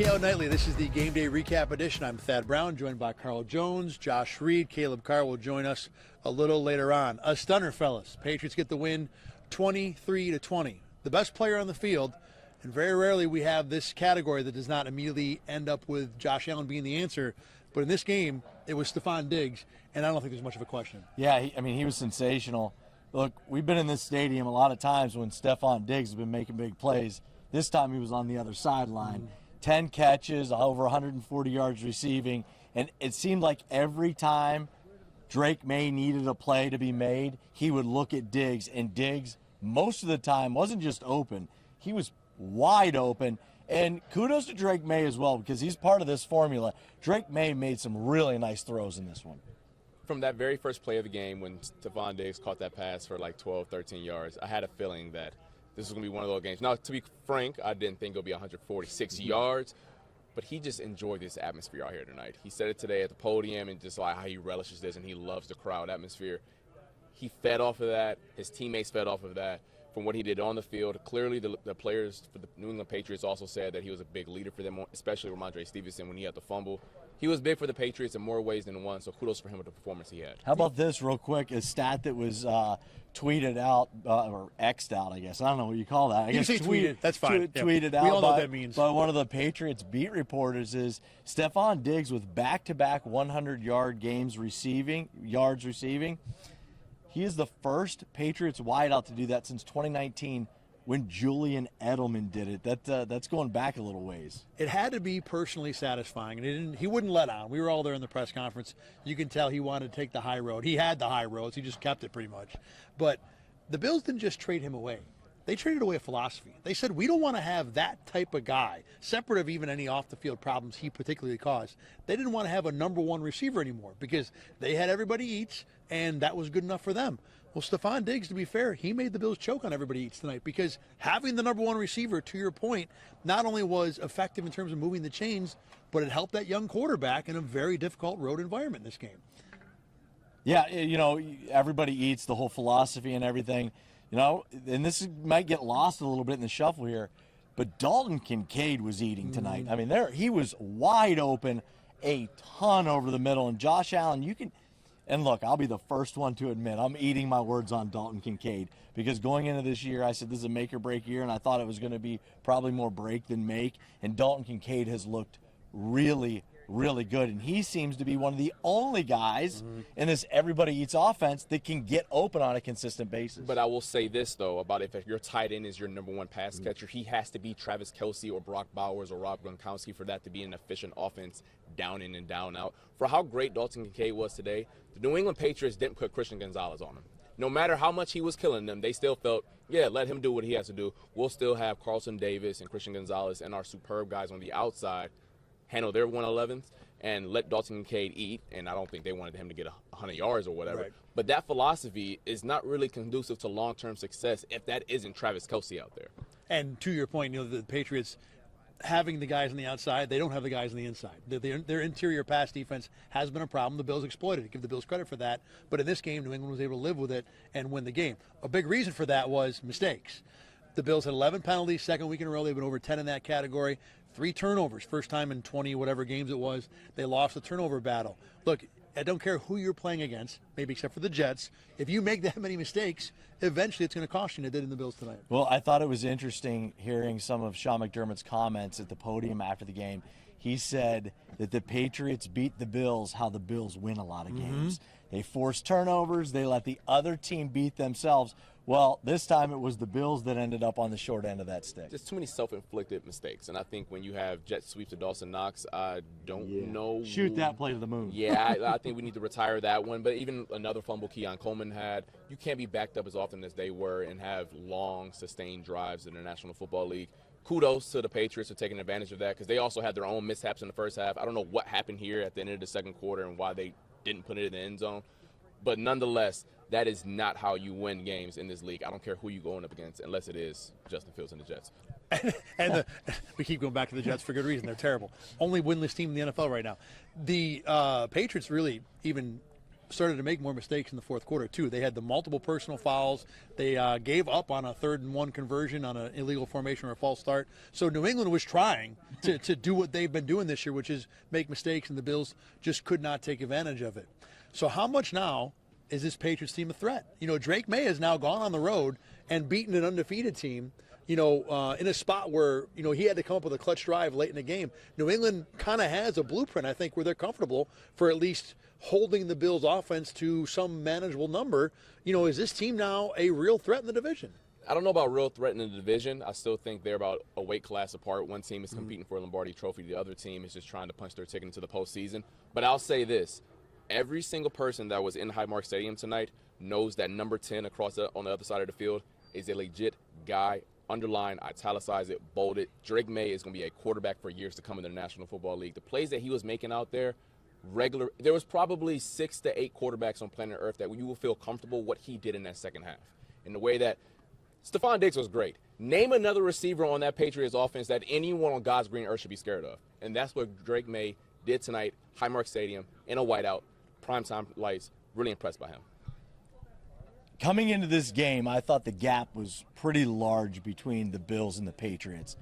BKL Nightly. This is the Game Day Recap Edition. I'm Thad Brown, joined by Carl Jones, Josh Reed. Caleb Carr will join us a little later on. A stunner, fellas. Patriots get the win 23-20. The best player on the field, and very rarely we have this category that does not immediately end up with Josh Allen being the answer. But in this game, it was Stefon Diggs, and I don't think there's much of a question. Yeah, he was sensational. Look, we've been in this stadium a lot of times when Stefon Diggs has been making big plays. This time he was on the other sideline. 10 catches, over 140 yards receiving, and it seemed like every time Drake May needed a play to be made, he would look at Diggs, and Diggs, most of the time, wasn't just open. He was wide open, and kudos to Drake May as well, because he's part of this formula. Drake May made some really nice throws in this one. From that very first play of the game when Stefon Diggs caught that pass for like 12, 13 yards, I had a feeling that this was going to be one of those games. Now, to be frank, I didn't think it would be 146 yards, but he just enjoyed this atmosphere out here tonight. He said it today at the podium and just like how he relishes this and he loves the crowd atmosphere. He fed off of that. His teammates fed off of that from what he did on the field. Clearly, the players for the New England Patriots also said that he was a big leader for them, especially Ramondre Stevenson when he had the fumble. He was big for the Patriots in more ways than one, so kudos for him with the performance he had. How about this real quick? A stat that was tweeted out, or X'd out, I guess. I don't know what you call that. I guess you say tweeted. That's fine. Tweeted out. We all know what that means. By one of the Patriots beat reporters is Stefon Diggs with back-to-back 100-yard yards receiving. He is the first Patriots wideout to do that since 2019 when Julian Edelman did it. That's going back a little ways. It had to be personally satisfying, and he wouldn't let on. We were all there in the press conference. You can tell he wanted to take the high road. He had the high roads. He just kept it pretty much. But the Bills didn't just trade him away. They traded away a philosophy. They said, we don't want to have that type of guy, separate of even any off-the-field problems he particularly caused. They didn't want to have a number one receiver anymore because they had everybody eats, and that was good enough for them. Well, Stefon Diggs, to be fair, he made the Bills choke on everybody eats tonight because having the number one receiver, to your point, not only was effective in terms of moving the chains, but it helped that young quarterback in a very difficult road environment in this game. Yeah, everybody eats, the whole philosophy and everything. And this might get lost a little bit in the shuffle here, but Dalton Kincaid was eating tonight. I mean, he was wide open, a ton over the middle, and Josh Allen, and look, I'll be the first one to admit I'm eating my words on Dalton Kincaid because going into this year, I said this is a make or break year, and I thought it was going to be probably more break than make, and Dalton Kincaid has looked really, really good, and he seems to be one of the only guys in this everybody eats offense that can get open on a consistent basis. But I will say this, though, about if your tight end is your number one pass catcher, he has to be Travis Kelce or Brock Bowers or Rob Gronkowski for that to be an efficient offense down in and down out. For how great Dalton Kincaid was today, the New England Patriots didn't put Christian Gonzalez on him. No matter how much he was killing them, they still felt, yeah, let him do what he has to do. We'll still have Carlton Davis and Christian Gonzalez and our superb guys on the outside handle their 111s and let Dalton Kincaid eat, and I don't think they wanted him to get 100 yards or whatever. Right. But that philosophy is not really conducive to long-term success if that isn't Travis Kelce out there. And to your point, the Patriots having the guys on the outside, they don't have the guys on the inside. Their interior pass defense has been a problem. The Bills exploited it. Give the Bills credit for that. But in this game, New England was able to live with it and win the game. A big reason for that was mistakes. The Bills had 11 penalties, second week in a row. They've been over 10 in that category. 3 turnovers, first time in 20 whatever games it was. They lost the turnover battle. Look, I don't care who you're playing against, maybe except for the Jets. If you make that many mistakes, eventually it's going to cost you, and it did in the Bills tonight. Well, I thought it was interesting hearing some of Sean McDermott's comments at the podium after the game. He said that the Patriots beat the Bills how the Bills win a lot of games. They force turnovers. They let the other team beat themselves. Well, this time it was the Bills that ended up on the short end of that stick. Just too many self-inflicted mistakes. And I think when you have jet sweeps to Dawson Knox, I don't know. Shoot that play to the moon. Yeah, I think we need to retire that one. But even another fumble Keon Coleman had, you can't be backed up as often as they were and have long, sustained drives in the National Football League. Kudos to the Patriots for taking advantage of that because they also had their own mishaps in the first half. I don't know what happened here at the end of the second quarter and why they didn't put it in the end zone. But nonetheless, that is not how you win games in this league. I don't care who you're going up against unless it is Justin Fields and the Jets. and we keep going back to the Jets for good reason. They're terrible. Only winless team in the NFL right now. The Patriots really even started to make more mistakes in the fourth quarter, too. They had the multiple personal fouls. They gave up on a 3rd-and-1 conversion on an illegal formation or a false start. So New England was trying to do what they've been doing this year, which is make mistakes, and the Bills just could not take advantage of it. So how much now is this Patriots team a threat? You know, Drake May has now gone on the road and beaten an undefeated team, in a spot where, he had to come up with a clutch drive late in the game. New England kind of has a blueprint, I think, where they're comfortable for at least holding the Bills' offense to some manageable number. Is this team now a real threat in the division? I don't know about real threat in the division. I still think they're about a weight class apart. One team is competing for a Lombardi trophy. The other team is just trying to punch their ticket into the postseason. But I'll say this. Every single person that was in Highmark Stadium tonight knows that number 10 on the other side of the field is a legit guy. Underline, italicize it, bold it. Drake May is going to be a quarterback for years to come in the National Football League. The plays that he was making out there, there was probably 6 to 8 quarterbacks on planet Earth that you will feel comfortable what he did in that second half. In the way that Stefon Diggs was great. Name another receiver on that Patriots offense that anyone on God's green earth should be scared of. And that's what Drake May did tonight, Highmark Stadium, in a whiteout, primetime lights. Really impressed by him. Coming into this game, I thought the gap was pretty large between the Bills and the Patriots.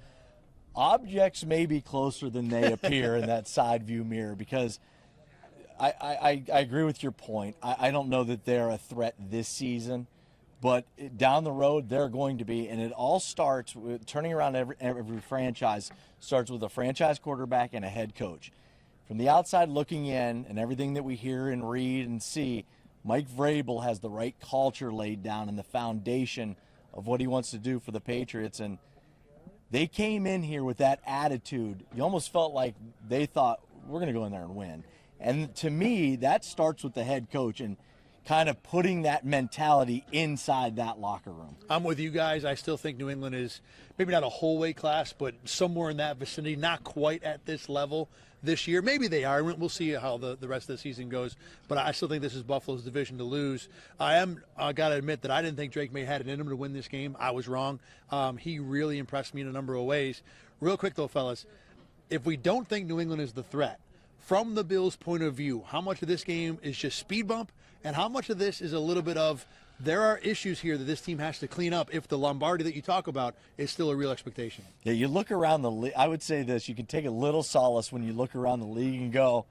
Objects may be closer than they appear in that side view mirror, because I agree with your point. I don't know that they're a threat this season, but down the road they're going to be, and it all starts with turning around. Every franchise starts with a franchise quarterback and a head coach. From the outside looking in, and everything that we hear and read and see, Mike Vrabel has the right culture laid down and the foundation of what he wants to do for the Patriots. And they came in here with that attitude. You almost felt like they thought, we're going to go in there and win. And to me, that starts with the head coach and kind of putting that mentality inside that locker room. I'm with you guys. I still think New England is maybe not a whole weight class, but somewhere in that vicinity, not quite at this level this year. Maybe they are. We'll see how the rest of the season goes. But I still think this is Buffalo's division to lose. I got to admit that I didn't think Drake May had it in him to win this game. I was wrong. He really impressed me in a number of ways. Real quick, though, fellas, if we don't think New England is the threat, from the Bills' point of view, how much of this game is just speed bump, and how much of this is a little bit of there are issues here that this team has to clean up if the Lombardi that you talk about is still a real expectation? Yeah, you look around the league. I would say this. You can take a little solace when you look around the league and go,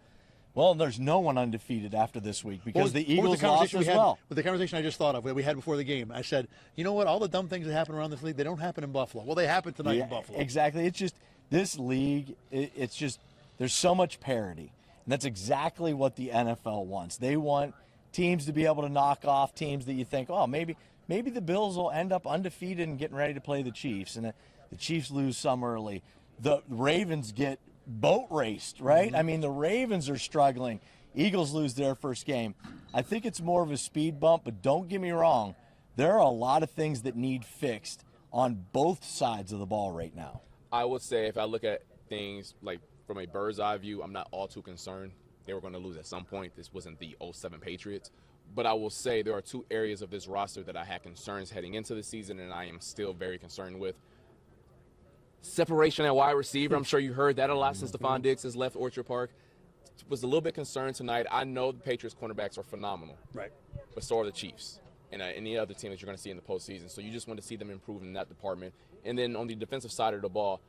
well, there's no one undefeated after this week because the Eagles lost as well. With the conversation I just thought of that we had before the game, I said, you know what, all the dumb things that happen around this league, they don't happen in Buffalo. Well, they happen tonight in Buffalo. Exactly. It's just this league, it's just there's so much parity. And that's exactly what the NFL wants. They want teams to be able to knock off teams that you think, oh, maybe the Bills will end up undefeated and getting ready to play the Chiefs, and the Chiefs lose some early. The Ravens get boat raced, right? I mean, the Ravens are struggling. Eagles lose their first game. I think it's more of a speed bump, but don't get me wrong. There are a lot of things that need fixed on both sides of the ball right now. I would say if I look at things like from a bird's eye view, I'm not all too concerned. They were going to lose at some point. This wasn't the 07 Patriots. But I will say there are 2 areas of this roster that I had concerns heading into the season, and I am still very concerned with. Separation at wide receiver. I'm sure you heard that a lot since Stefon Diggs has left Orchard Park. Was a little bit concerned tonight. I know the Patriots cornerbacks are phenomenal. Right. But so are the Chiefs and any other team that you're going to see in the postseason. So you just want to see them improve in that department. And then on the defensive side of the ball,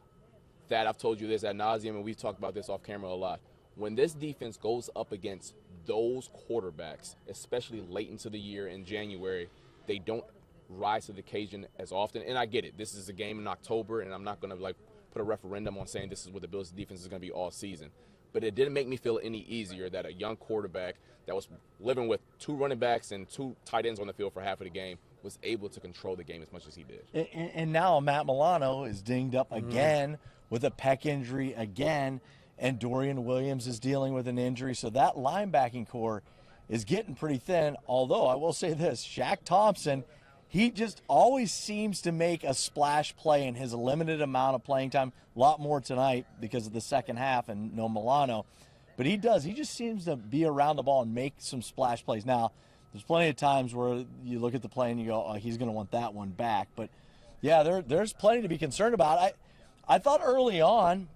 that I've told you this ad nauseum, and we've talked about this off camera a lot. When this defense goes up against those quarterbacks, especially late into the year in January, they don't rise to the occasion as often. And I get it. This is a game in October, and I'm not going to put a referendum on saying this is what the Bills' defense is going to be all season. But it didn't make me feel any easier that a young quarterback that was living with 2 running backs and 2 tight ends on the field for half of the game was able to control the game as much as he did. And now Matt Milano is dinged up again with a pec injury again. And Dorian Williams is dealing with an injury. So that linebacking core is getting pretty thin. Although I will say this, Shaq Thompson, he just always seems to make a splash play in his limited amount of playing time. A lot more tonight because of the second half and no Milano. But he does. He just seems to be around the ball and make some splash plays. Now, there's plenty of times where you look at the play and you go, oh, he's going to want that one back. But, yeah, there's plenty to be concerned about. I thought early on,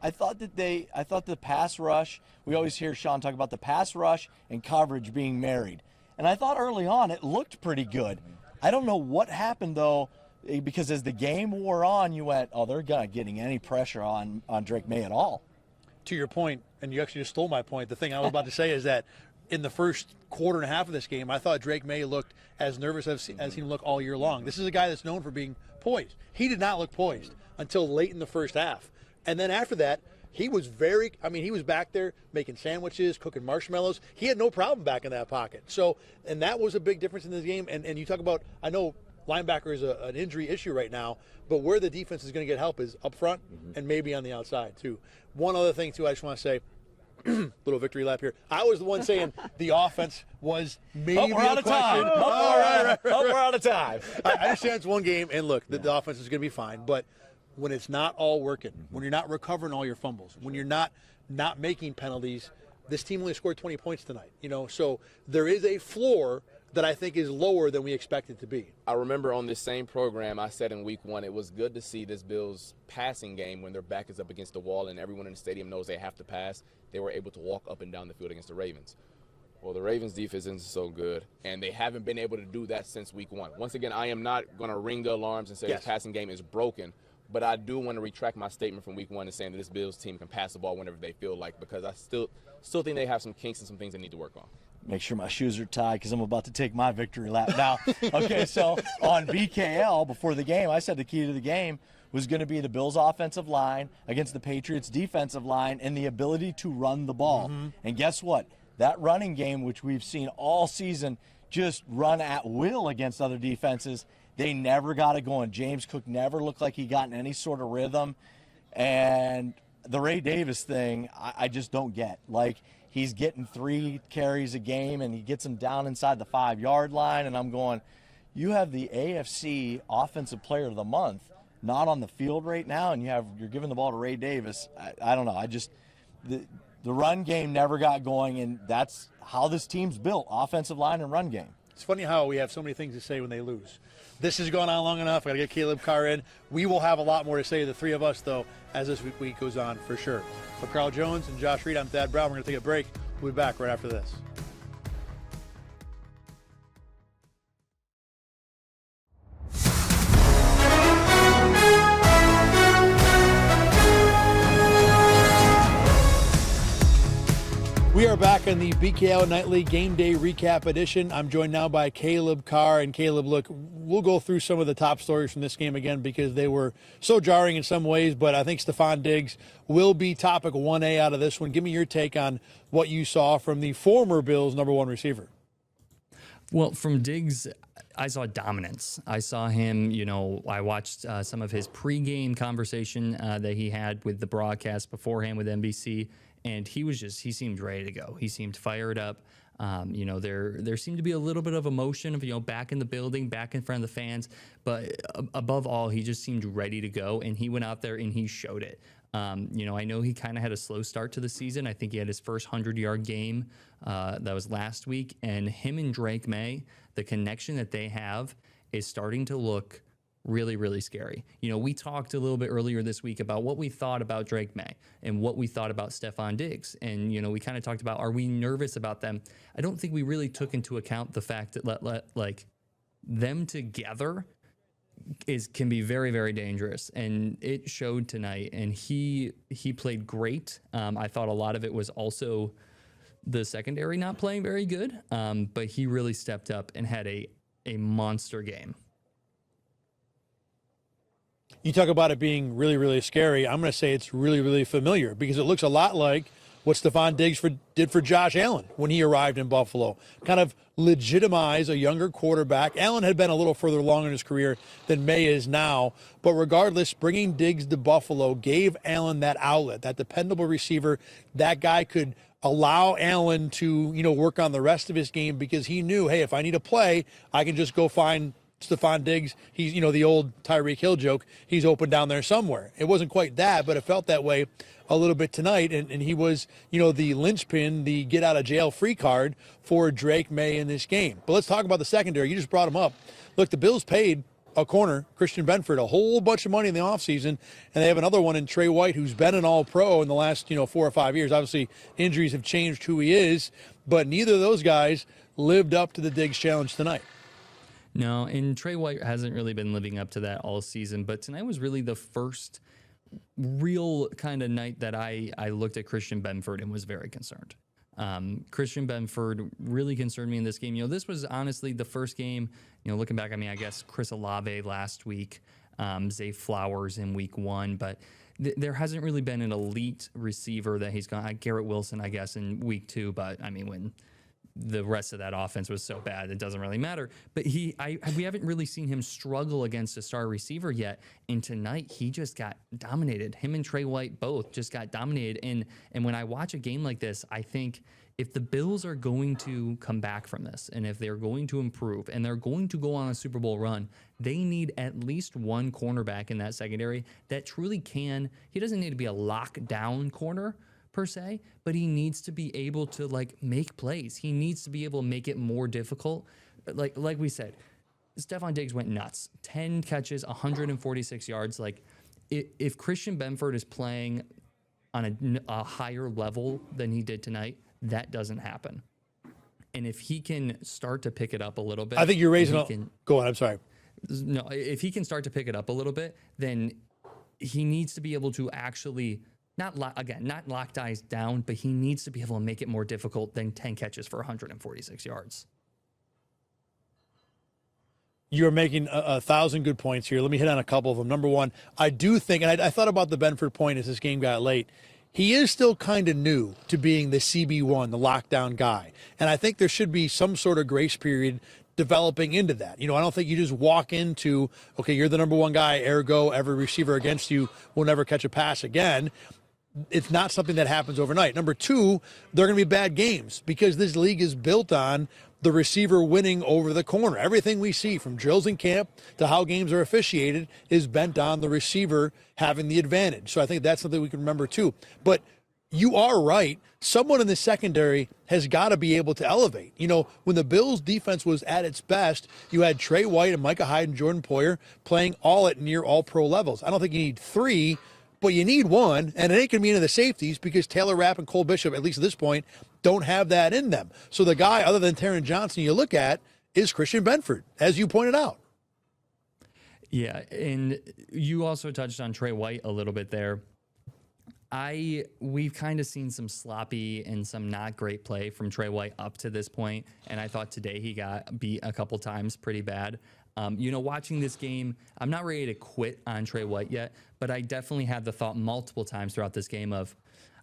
I thought the pass rush, we always hear Sean talk about the pass rush and coverage being married. And I thought early on it looked pretty good. I don't know what happened, though, because as the game wore on, you went, oh, they're not getting any pressure on Drake May at all. To your point, and you actually just stole my point, the thing I was about to say is that in the first quarter and a half of this game, I thought Drake May looked as nervous as he looked all year long. This is a guy that's known for being poised. He did not look poised until late in the first half. And then after that, he was he was back there making sandwiches, cooking marshmallows. He had no problem back in that pocket. So, and that was a big difference in this game. And you talk about, I know linebacker is an injury issue right now, but where the defense is going to get help is up front and maybe on the outside too. One other thing too, I just want to say, little victory lap here. I was the one saying the offense was maybe we're out of time. We're out of time. I understand it's one game, and look, the offense is going to be fine, but when it's not all working, when you're not recovering all your fumbles, when you're not making penalties, this team only scored 20 points tonight. So there is a floor that I think is lower than we expect it to be. I remember on this same program, I said in week 1, it was good to see this Bills passing game when their back is up against the wall and everyone in the stadium knows they have to pass. They were able to walk up and down the field against the Ravens. Well, the Ravens defense isn't so good, and they haven't been able to do that since week 1. Once again, I am not going to ring the alarms and say this passing game is broken, but I do want to retract my statement from week 1 and saying that this Bills team can pass the ball whenever they feel like, because I still think they have some kinks and some things they need to work on. Make sure my shoes are tied because I'm about to take my victory lap now. Okay, so on BKL before the game, I said the key to the game was going to be the Bills' offensive line against the Patriots' defensive line and the ability to run the ball. And guess what? That running game, which we've seen all season, just run at will against other defenses, they never got it going. James Cook never looked like he got in any sort of rhythm. And the Ray Davis thing, I just don't get. Like, he's getting 3 carries a game, and he gets them down inside the 5-yard line, and I'm going, you have the AFC Offensive Player of the Month not on the field right now, and you're giving the ball to Ray Davis. I don't know. The run game never got going, and that's how this team's built, offensive line and run game. It's funny how we have so many things to say when they lose. This has gone on long enough. I got to get Caleb Carr in. We will have a lot more to say, the three of us, though, as this week goes on, for sure. For Carl Jones and Josh Reed, I'm Thad Brown. We're going to take a break. We'll be back right after this. We are back on the BKL Nightly Game Day Recap Edition. I'm joined now by Caleb Carr. And Caleb, look, we'll go through some of the top stories from this game again because they were so jarring in some ways, but I think Stefon Diggs will be topic 1A out of this one. Give me your take on what you saw from the former Bills' #1 receiver. Well, from Diggs, I saw dominance. I saw him, I watched some of his pregame conversation that he had with the broadcast beforehand with NBC. And he seemed ready to go. He seemed fired up. There seemed to be a little bit of emotion of, back in the building, back in front of the fans. But above all, he just seemed ready to go. And he went out there and he showed it. I know he kind of had a slow start to the season. I think he had his first 100-yard game. That was last week. And him and Drake May, the connection that they have is starting to look really, really scary. We talked a little bit earlier this week about what we thought about Drake May and what we thought about Stefon Diggs. And, we kind of talked about, are we nervous about them? I don't think we really took into account the fact that like them together can be very, very dangerous. And it showed tonight, and he played great. I thought a lot of it was also the secondary not playing very good, but he really stepped up and had a monster game. You talk about it being really, really scary. I'm going to say it's really, really familiar because it looks a lot like what Stefon Diggs did for Josh Allen when he arrived in Buffalo. Kind of legitimize a younger quarterback. Allen had been a little further along in his career than May is now. But regardless, bringing Diggs to Buffalo gave Allen that outlet, that dependable receiver. That guy could allow Allen to, work on the rest of his game because he knew, hey, if I need a play, I can just go find Stefon Diggs. He's, the old Tyreek Hill joke. He's open down there somewhere. It wasn't quite that, but it felt that way a little bit tonight. And he was, the linchpin, the get out of jail free card for Drake May in this game. But let's talk about the secondary. You just brought him up. Look, the Bills paid a corner, Christian Benford, a whole bunch of money in the offseason, and they have another one in Trey White, who's been an all-pro in the last 4 or 5 years. Obviously, injuries have changed who he is, but neither of those guys lived up to the Diggs challenge tonight. No, and Trey White hasn't really been living up to that all season, but tonight was really the first real kind of night that I looked at Christian Benford and was very concerned. Christian Benford really concerned me in this game. This was honestly the first game, looking back, I guess Chris Olave last week, Zay Flowers in week 1, but there hasn't really been an elite receiver that he's gone. Garrett Wilson, I guess, in week 2, but when the rest of that offense was so bad, it doesn't really matter. But we haven't really seen him struggle against a star receiver yet. And tonight, he just got dominated. Him and Trey White both just got dominated. And when I watch a game like this, I think if the Bills are going to come back from this, and if they're going to improve, and they're going to go on a Super Bowl run, they need at least one cornerback in that secondary that truly can. He doesn't need to be a lockdown corner per se, but he needs to be able to make plays. He needs to be able to make it more difficult. Like we said, Stefon Diggs went nuts. 10 catches, 146 yards. If Christian Benford is playing on a higher level than he did tonight, that doesn't happen. And if he can start to pick it up a little bit, I think you're raising. Go on. I'm sorry. No, if he can start to pick it up a little bit, then he needs to be able to actually not lock guys down, but he needs to be able to make it more difficult than 10 catches for 146 yards. You're making 1,000 good points here. Let me hit on a couple of them. Number one, I do think, and I thought about the Benford point as this game got late, he is still kind of new to being the CB1, the lockdown guy. And I think there should be some sort of grace period developing into that. I don't think you just walk into, okay, you're the number one guy, ergo every receiver against you will never catch a pass again. It's not something that happens overnight. Number two, they're going to be bad games because this league is built on the receiver winning over the corner. Everything we see from drills in camp to how games are officiated is bent on the receiver having the advantage. So I think that's something we can remember too. But you are right. Someone in the secondary has got to be able to elevate. When the Bills defense was at its best, you had Trey White and Micah Hyde and Jordan Poyer playing all at near all-pro levels. I don't think you need 3, but you need 1, and it ain't going to be into the safeties because Taylor Rapp and Cole Bishop, at least at this point, don't have that in them. So the guy, other than Taron Johnson, you look at is Christian Benford, as you pointed out. Yeah, and you also touched on Trey White a little bit there. We've kind of seen some sloppy and some not great play from Trey White up to this point, and I thought today he got beat a couple times pretty bad. Watching this game, I'm not ready to quit on Trey White yet, but I definitely had the thought multiple times throughout this game of,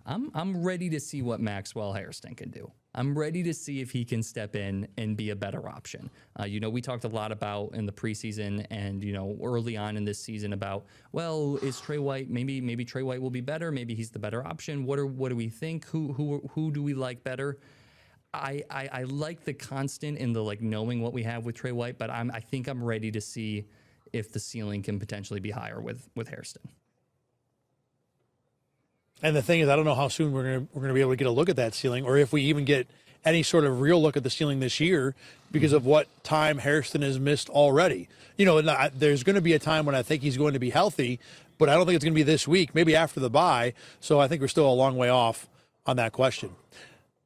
I'm ready to see what Maxwell Hairston can do. I'm ready to see if he can step in and be a better option. We talked a lot about in the preseason and, early on in this season about, well, is Trey White, maybe Trey White will be better. Maybe he's the better option. What do we think? Who do we like better? I like the constant in the knowing what we have with Trey White, but I think I'm ready to see if the ceiling can potentially be higher with Hairston. And the thing is, I don't know how soon we're gonna be able to get a look at that ceiling, or if we even get any sort of real look at the ceiling this year because of what time Hairston has missed already. There's going to be a time when I think he's going to be healthy, but I don't think it's going to be this week, maybe after the bye. So I think we're still a long way off on that question.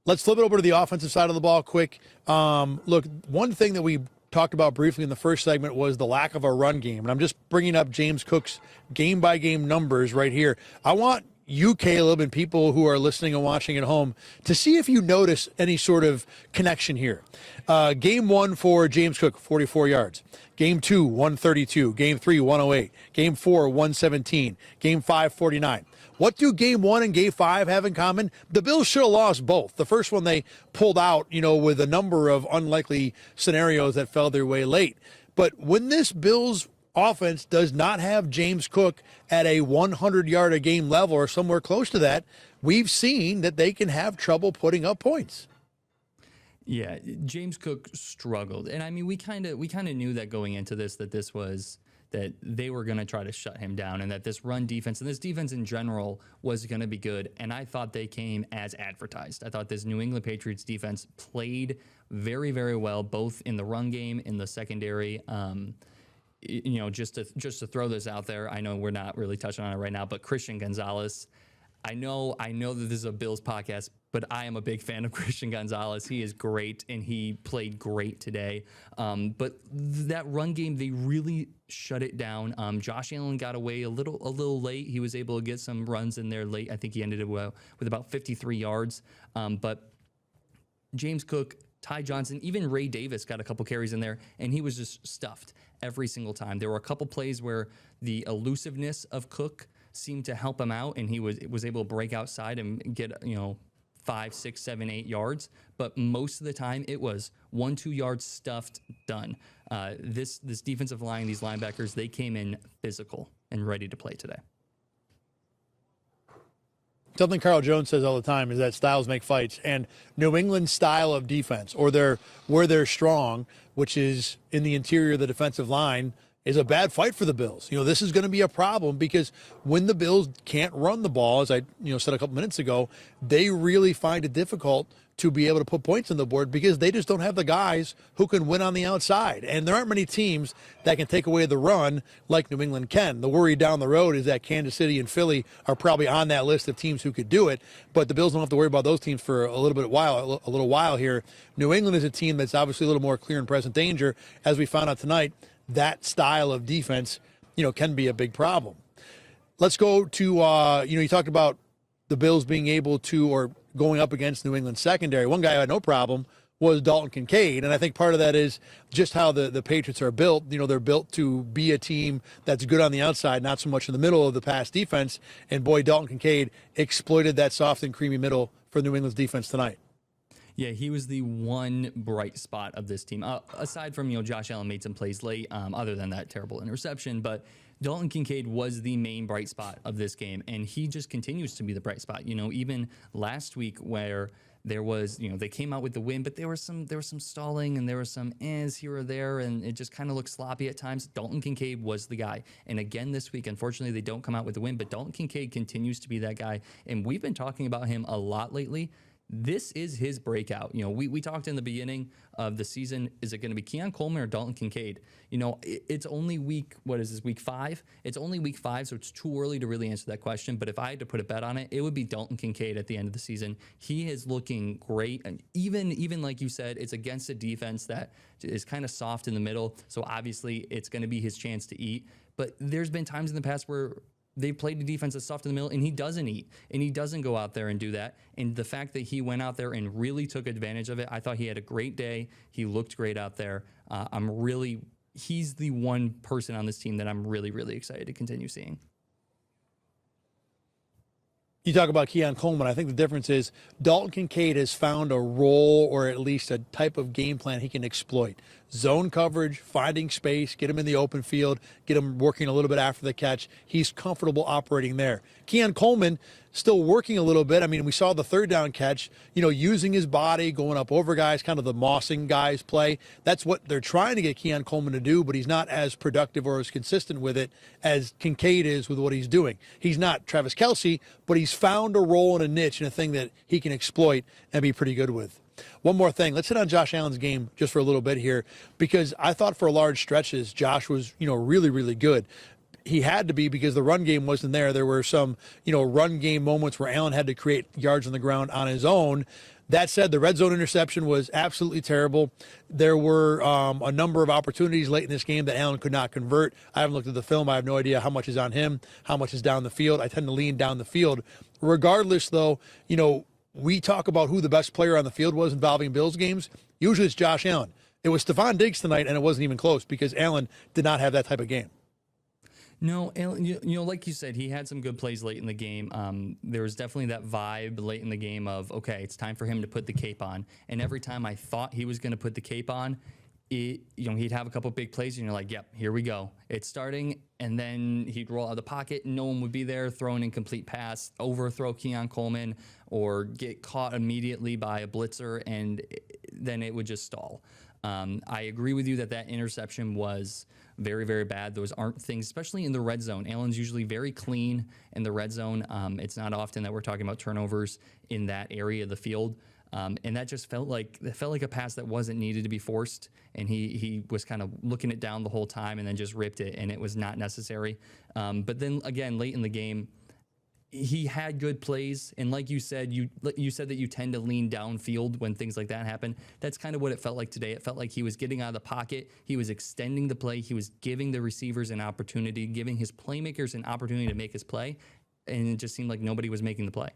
Let's flip it over to the offensive side of the ball quick. Look, one thing that we talked about briefly in the first segment was the lack of a run game. And I'm just bringing up James Cook's game-by-game numbers right here. I want you, Caleb, and people who are listening and watching at home to see if you notice any sort of connection here. Game 1 for James Cook, 44 yards. Game 2, 132. Game 3, 108. Game 4, 117. Game 5, 49. What do Game 1 and Game 5 have in common? The Bills should have lost both. The first one they pulled out, with a number of unlikely scenarios that fell their way late. But when this Bills offense does not have James Cook at a 100-yard-a-game level or somewhere close to that, we've seen that they can have trouble putting up points. Yeah, James Cook struggled. And we kind of knew that going into this, that they were going to try to shut him down and that this run defense and this defense in general was going to be good. And I thought they came as advertised. I thought this New England Patriots defense played very, very well, both in the run game, in the secondary. just to throw this out there, I know we're not really touching on it right now, but Christian Gonzalez, I know that this is a Bills podcast, but I am a big fan of Christian Gonzalez. He is great, and he played great today. But that run game, they really shut it down. Josh Allen got away a little late. He was able to get some runs in there late. I think he ended it with about 53 yards. But James Cook, Ty Johnson, even Ray Davis got a couple carries in there, and he was just stuffed every single time. There were a couple plays where the elusiveness of Cook seemed to help him out, and he was able to break outside and get 5, 6, 7, 8 yards. But most of the time, it was 1, 2 yards stuffed, done. This defensive line, these linebackers, they came in physical and ready to play today. Something Carl Jones says all the time is that styles make fights, and New England's style of defense, or where they're strong, which is in the interior of the defensive line, is a bad fight for the Bills. This is going to be a problem because when the Bills can't run the ball, as I said a couple minutes ago, they really find it difficult to be able to put points on the board because they just don't have the guys who can win on the outside. And there aren't many teams that can take away the run like New England can. The worry down the road is that Kansas City and Philly are probably on that list of teams who could do it, but the Bills don't have to worry about those teams for a little while here. New England is a team that's obviously a little more clear and present danger. As we found out tonight, that style of defense, can be a big problem. Let's go to, you talked about the Bills being able to, or going up against New England secondary. One guy who had no problem was Dalton Kincaid, and I think part of that is just how the Patriots are built. They're built to be a team that's good on the outside, not so much in the middle of the pass defense, and boy, Dalton Kincaid exploited that soft and creamy middle for New England's defense tonight. Yeah, he was the one bright spot of this team. Aside from, Josh Allen made some plays late, other than that terrible interception, but Dalton Kincaid was the main bright spot of this game, and he just continues to be the bright spot. Even last week where there was, they came out with the win, but there was some stalling and there was some ends here or there, and it just kind of looked sloppy at times. Dalton Kincaid was the guy. And again this week, unfortunately, they don't come out with the win, but Dalton Kincaid continues to be that guy, and we've been talking about him a lot lately. This is his breakout. We talked in the beginning of the season, is it going to be Keon Coleman or Dalton Kincaid? It's only week 5? It's only week 5, so it's too early to really answer that question. But if I had to put a bet on it, it would be Dalton Kincaid at the end of the season. He is looking great. And even like you said, it's against a defense that is kind of soft in the middle. So obviously it's going to be his chance to eat. But there's been times in the past where they played the defense that's soft in the middle, and he doesn't eat, and he doesn't go out there and do that. And the fact that he went out there and really took advantage of it, I thought he had a great day. He looked great out there. He's the one person on this team that I'm really, really excited to continue seeing. You talk about Keon Coleman. I think the difference is Dalton Kincaid has found a role, or at least a type of game plan he can exploit. Zone coverage, finding space, get him in the open field, get him working a little bit after the catch. He's comfortable operating there. Keon Coleman still working a little bit. I mean, we saw the third down catch, using his body, going up over guys, kind of the mossing guys play. That's what they're trying to get Keon Coleman to do, but he's not as productive or as consistent with it as Kincaid is with what he's doing. He's not Travis Kelce, but he's found a role and a niche and a thing that he can exploit and be pretty good with. One more thing. Let's hit on Josh Allen's game just for a little bit here, because I thought for large stretches Josh was, really, really good. He had to be, because the run game wasn't there. There were some, run game moments where Allen had to create yards on the ground on his own. That said, the red zone interception was absolutely terrible. There were a number of opportunities late in this game that Allen could not convert. I haven't looked at the film. I have no idea how much is on him, how much is down the field. I tend to lean down the field. Regardless, though, we talk about who the best player on the field was involving Bills games. Usually it's Josh Allen. It was Stefon Diggs tonight, and it wasn't even close because Allen did not have that type of game. No, like you said, he had some good plays late in the game. There was definitely that vibe late in the game of, okay, it's time for him to put the cape on. And every time I thought he was going to put the cape on, he'd have a couple big plays, and you're like, yep, here we go. It's starting, and then he'd roll out of the pocket, and no one would be there, throw an incomplete pass, overthrow Keon Coleman, or get caught immediately by a blitzer, and then it would just stall. I agree with you that interception was very, very bad. Those aren't things, especially in the red zone. Allen's usually very clean in the red zone. It's not often that we're talking about turnovers in that area of the field. And that just felt like a pass that wasn't needed to be forced. And he was kind of looking it down the whole time and then just ripped it, and it was not necessary. But then again, late in the game, he had good plays, and like you said, you said that you tend to lean downfield when things like that happen. That's kind of what it felt like today. It felt like he was getting out of the pocket, he was extending the play, he was giving the receivers an opportunity, giving his playmakers an opportunity to make his play, and it just seemed like nobody was making the play.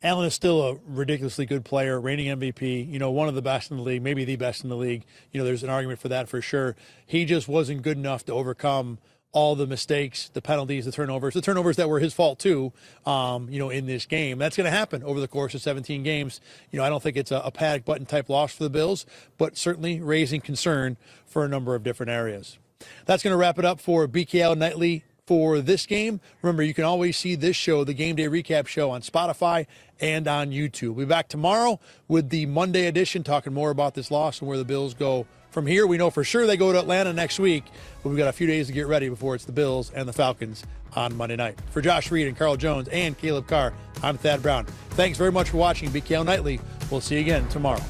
Allen is still a ridiculously good player, reigning MVP, one of the best in the league, maybe the best in the league. There's an argument for that for sure. He just wasn't good enough to overcome all the mistakes, the penalties, the turnovers that were his fault too, in this game. That's going to happen over the course of 17 games. I don't think it's a panic button type loss for the Bills, but certainly raising concern for a number of different areas. That's going to wrap it up for BKL Nightly for this game. Remember, you can always see this show, the Game Day Recap Show, on Spotify and on YouTube. We'll be back tomorrow with the Monday edition, talking more about this loss and where the Bills go from here. We know for sure they go to Atlanta next week, but we've got a few days to get ready before it's the Bills and the Falcons on Monday night. For Josh Reed and Carl Jones and Caleb Carr, I'm Thad Brown. Thanks very much for watching BKL Nightly. We'll see you again tomorrow.